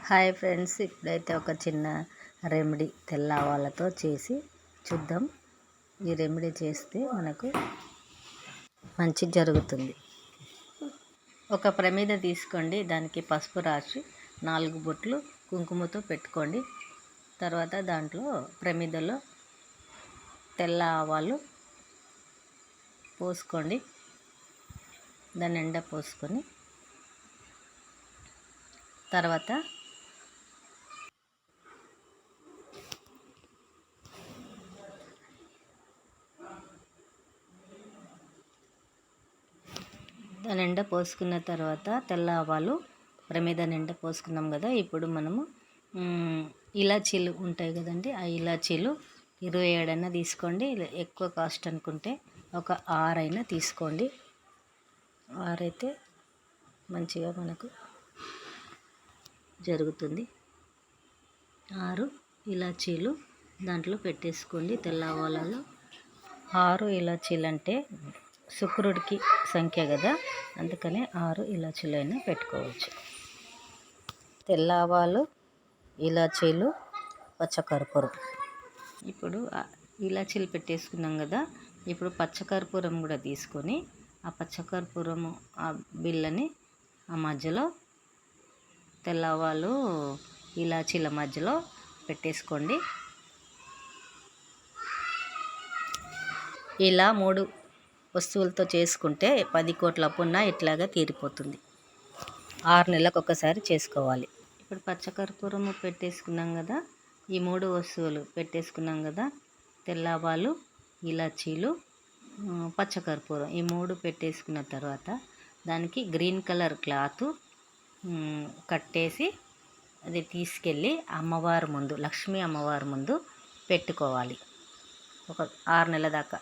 Hi friends, ఇప్పుడైతే ఒక చిన్న రెమెడీ తెల్ల ఆవాలతో చేసి చూద్దాం. ఈ రెమెడీ చేస్తే మనకు మంచి జరుగుతుంది. ఒక ప్రమిద తీసుకోండి, దానికి పసుపు రాసి 4 బొట్లు కుంకుమతో పెట్టుకోండి. తర్వాత దాంట్లో ప్రమిదలో తెల్ల ఆవాలు పోసుకోండి. దాని నిండా పోసుకొని తర్వాత దాని నిండా పోసుకున్న తర్వాత తెల్ల ఆవాలు ప్రమిద నిండా పోసుకున్నాం కదా. ఇప్పుడు మనము ఇలాచీలు ఉంటాయి కదండి, ఆ ఇలాచీలు 27 అయినా తీసుకోండి. ఎక్కువ కాస్ట్ అనుకుంటే ఒక 6 అయినా తీసుకోండి. 6 అయితే మంచిగా మనకు జరుగుతుంది. 6 ఇలాచీలు దాంట్లో పెట్టేసుకోండి. తెల్ల ఆవాలలో 6 ఇలాచీలు అంటే శుక్రుడికి సంఖ్య కదా, అందుకని 6 ఇలాచీలైనా పెట్టుకోవచ్చు. తెల్ల ఆవాలు, ఇలాచీలు, పచ్చకర్పూరం. ఇప్పుడు ఇలాచీలు పెట్టేసుకున్నాం కదా. ఇప్పుడు పచ్చకర్పూరం కూడా తీసుకొని ఆ పచ్చకర్పూరము ఆ బిళ్ళని ఆ మధ్యలో తెల్ల ఆవాలు ఇలాచీల మధ్యలో పెట్టేసుకోండి. ఇలా 3 వస్తువులతో చేసుకుంటే 10 కోట్ల అప్పున్న ఇట్లాగా తీరిపోతుంది. 6 నెలలకు ఒకసారి చేసుకోవాలి. ఇప్పుడు పచ్చకర్పూరము పెట్టేసుకున్నాం కదా, ఈ 3 వస్తువులు పెట్టేసుకున్నాం కదా. తెల్ల ఆవాలు, ఇలాచీలు, పచ్చకర్పూరం, ఈ 3 పెట్టేసుకున్న తర్వాత దానికి గ్రీన్ కలర్ క్లాత్ కట్టేసి అది తీసుకెళ్ళి అమ్మవారి ముందు, లక్ష్మీ అమ్మవారి ముందు పెట్టుకోవాలి. ఒక 6 నెలల దాకా.